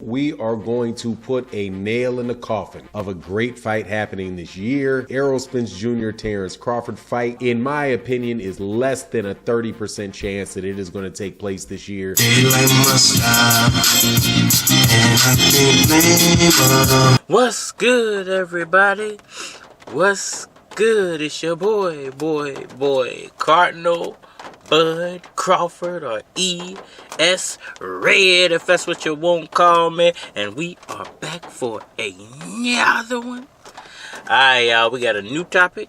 we are going to put a nail in the coffin of a great fight happening this year. ERROL SPENCE Jr. Terence Crawford fight, in my opinion, is less than a 30% chance that it is going to take place this year. What's good, everybody? What's good? It's your boy, Cardinal Bud Crawford, or E.S. Red, if that's what you won't call me. And we are back for another one. Alright, y'all, we got a new topic.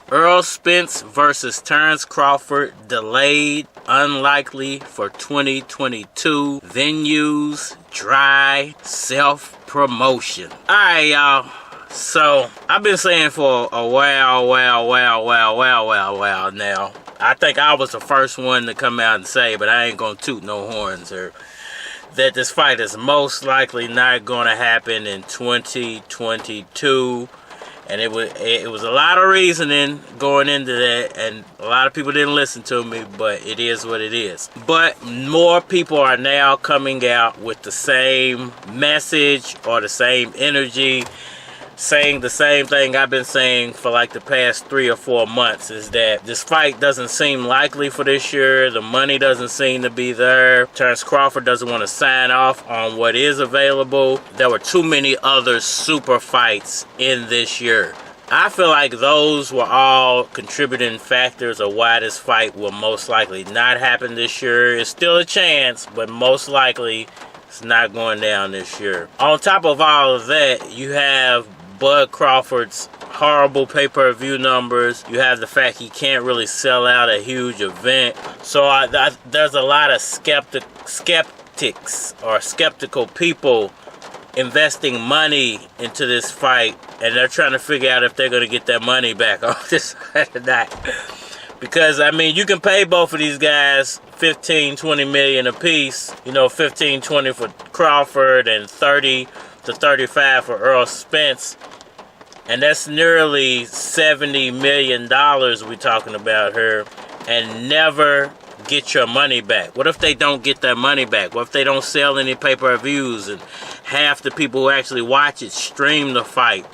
ERROL Spence versus Terence Crawford delayed, unlikely for 2022. Venues, dry, self-promotion. Alright, y'all. So, I've been saying for a while now. I think I was the first one to come out and say, but I ain't gonna toot no horns here, that this fight is most likely not gonna happen in 2022. And it was a lot of reasoning going into that, and a lot of people didn't listen to me, but it is what it is. But more people are now coming out with the same message or the same energy, saying the same thing I've been saying for like the past 3 or 4 months, is that this fight doesn't seem likely for this year. The money doesn't seem to be there. Terence Crawford doesn't want to sign off on what is available. There were too many other super fights in this year. I feel like those were all contributing factors of why this fight will most likely not happen this year. It's still a chance, but most likely it's not going down this year. On top of all of that, you have Bud Crawford's horrible pay-per-view numbers. You have the fact he can't really sell out a huge event. So there's a lot of skeptics or skeptical people investing money into this fight, and they're trying to figure out if they're going to get their money back on this fight or not. Because, I mean, you can pay both of these guys 15, 20 million a piece. You know, 15, 20 for Crawford and 30 to 35 for ERROL Spence, and that's nearly $70 million we're talking about here, and never get your money back. What if they don't get their money back? What if they don't sell any pay-per-views and half the people who actually watch it stream the fight?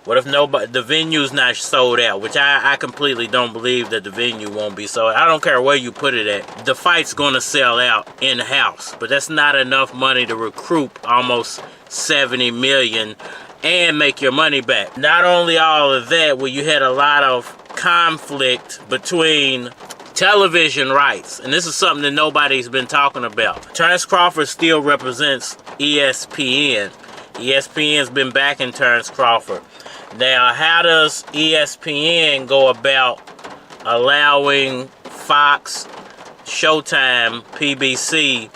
What if the venue's not sold out? Which I completely don't believe that the venue won't be sold. I don't care where you put it at. The fight's going to sell out in-house. But that's not enough money to recoup almost $70 million and make your money back. Not only all of that, well, you had a lot of conflict between television rights. And this is something that nobody's been talking about. Terence Crawford still represents ESPN. ESPN's been backing Terence Crawford. Now, how does ESPN go about allowing Fox, Showtime, PBC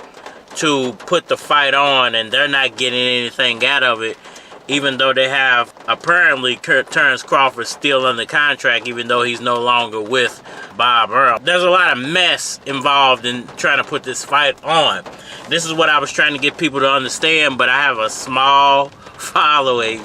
to put the fight on, and they're not getting anything out of it, even though they have apparently Terence Crawford still under contract, even though he's no longer with Bob Earl? There's a lot of mess involved in trying to put this fight on. This is what I was trying to get people to understand, but I have a small following,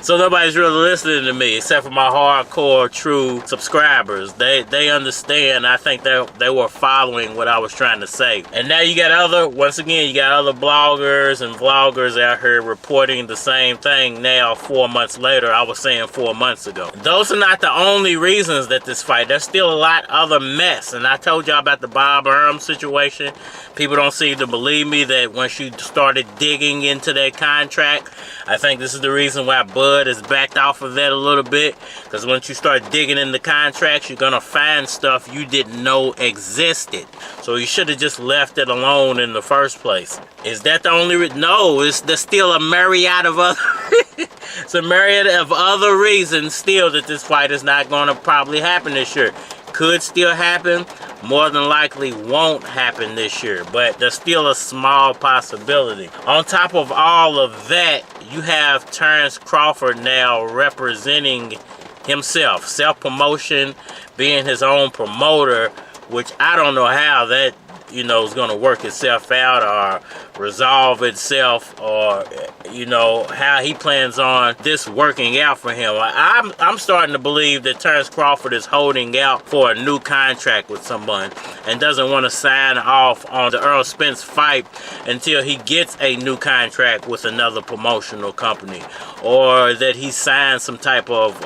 so nobody's really listening to me except for my hardcore true subscribers. They understand. I think they were following what I was trying to say. And now you got other bloggers and vloggers out here reporting the same thing now 4 months later. I was saying 4 months ago. Those are not the only reasons that this fight. There's still a lot of other mess. And I told y'all about the Bob Earl situation. People don't seem to believe me that once you started digging into that contract, I think this is the reason why Bud has backed off of that a little bit. Because once you start digging in the contracts, you're going to find stuff you didn't know existed. So you should have just left it alone in the first place. Is that the only reason? No, there's still a myriad of other it's a myriad of other reasons still that this fight is not going to probably happen this year. Could still happen. More than likely won't happen this year, but there's still a small possibility. On top of all of that, you have Terence Crawford now representing himself, self-promotion, being his own promoter, which I don't know how that you know, is going to work itself out or resolve itself, or, you know, how he plans on this working out for him. I'm starting to believe that Terence Crawford is holding out for a new contract with someone and doesn't want to sign off on the Errol Spence fight until he gets a new contract with another promotional company, or that he signs some type of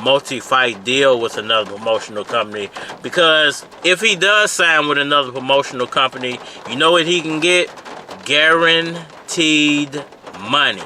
multi-fight deal with another promotional company. Because if he does sign with another promotional company, you know what he can get? Guaranteed money.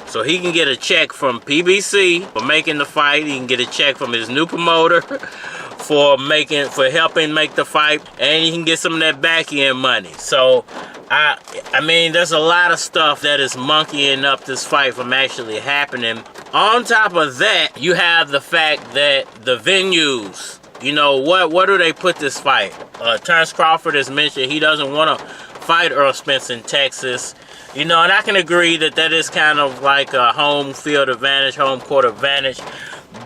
So he can get a check from PBC for making the fight. He can get a check from his new promoter for helping make the fight, and he can get some of that back end money. So I mean, there's a lot of stuff that is monkeying up this fight from actually happening. On top of that, you have the fact that the venues, you know, what do they put this fight? Terence Crawford has mentioned he doesn't want to fight Errol Spence in Texas. You know, and I can agree that that is kind of like a home field advantage, home court advantage.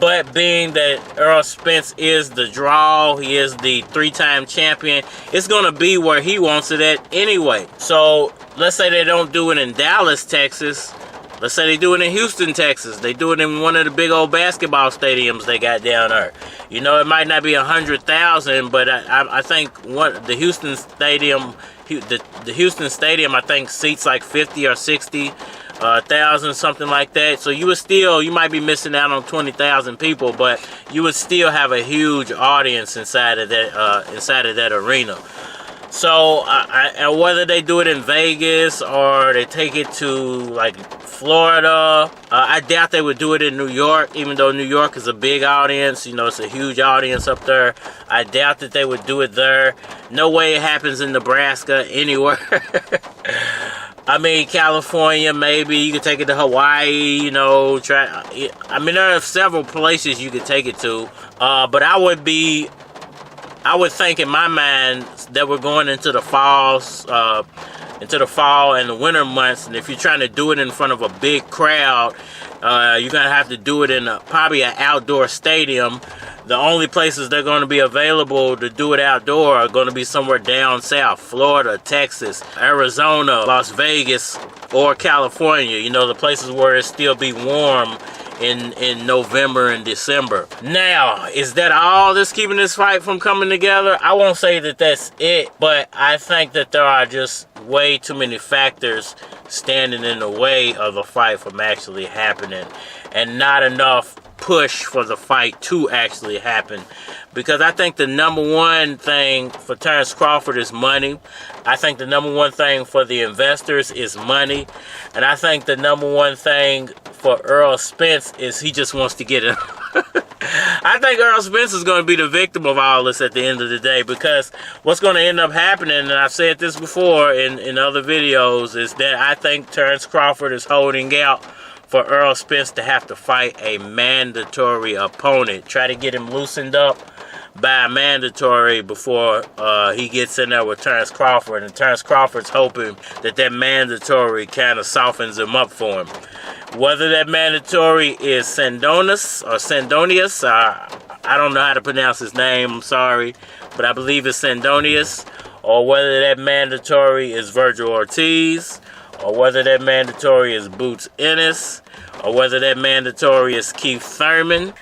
But being that Errol Spence is the draw, he is the 3-time champion, it's going to be where he wants it at anyway. So let's say they don't do it in Dallas, Texas. Let's say they do it in Houston, Texas. They do it in one of the big old basketball stadiums they got down there. You know, it might not be 100,000, but I think the Houston stadium, the Houston stadium, I think seats like 50 or 60,000, something like that. So you might be missing out on 20,000 people, but you would still have a huge audience inside of that arena. So, and whether they do it in Vegas or they take it to like Florida, I doubt they would do it in New York, even though New York is a big audience. You know, it's a huge audience up there. I doubt that they would do it there. No way it happens in Nebraska, anywhere. I mean, California, maybe. You could take it to Hawaii, you know. I mean, there are several places you could take it to. But I would think in my mind that we're going into the fall and the winter months, and if you're trying to do it in front of a big crowd, you're gonna have to do it in probably an outdoor stadium. The only places they're going to be available to do it outdoor are going to be somewhere down south: Florida, Texas, Arizona, Las Vegas, or California. You know, the places where it still be warm in November and December. Now, is that all that's keeping this fight from coming together? I won't say that that's it, but I think that there are just way too many factors standing in the way of the fight from actually happening, and not enough push for the fight to actually happen. Because I think the number one thing for Terence Crawford is money. I think the number one thing for the investors is money. And I think the number one thing for Errol Spence is he just wants to get it. I think Errol Spence is going to be the victim of all this at the end of the day, because what's going to end up happening, and I've said this before in other videos, is that I think Terence Crawford is holding out for Errol Spence to have to fight a mandatory opponent. Try to get him loosened up by a mandatory before he gets in there with Terence Crawford. And Terence Crawford's hoping that mandatory kind of softens him up for him. Whether that mandatory is Sandonius, I don't know how to pronounce his name, I'm sorry, but I believe it's Sandonius, or whether that mandatory is Virgil Ortiz, or whether that mandatory is Boots Ennis, or whether that mandatory is Keith Thurman.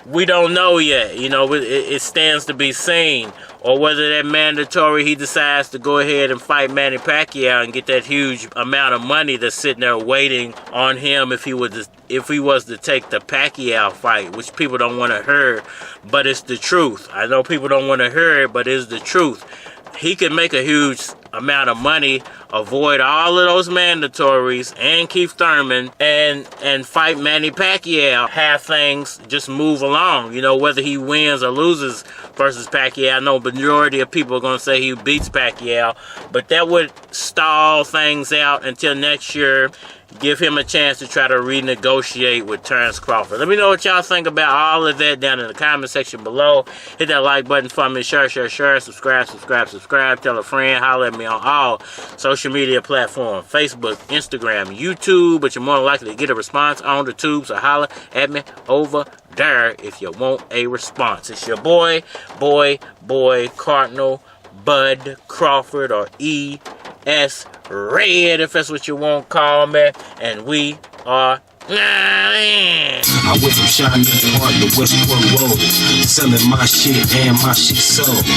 We don't know yet. You know, it stands to be seen. Or whether that mandatory he decides to go ahead and fight Manny Pacquiao and get that huge amount of money that's sitting there waiting on him if he was to take the Pacquiao fight, which people don't want to hear, but it's the truth. I know people don't want to hear it, but it's the truth. He could make a huge amount of money, avoid all of those mandatories and Keith Thurman, and fight Manny Pacquiao, have things just move along. You know, whether he wins or loses versus Pacquiao, I know the majority of people are going to say he beats Pacquiao, but that would stall things out until next year. Give him a chance to try to renegotiate with Terence Crawford. Let me know what y'all think about all of that down in the comment section below. Hit that like button for me. Share. Subscribe. Tell a friend. Holler at me on all social media platforms. Facebook, Instagram, YouTube. But you're more likely to get a response on the tube. So holler at me over there if you want a response. It's your boy Cardinal Bud Crawford, or E.S. Red, if that's what you want to call me. And we are... I went from Shawn to Westport Road, selling my shit and my shit sold.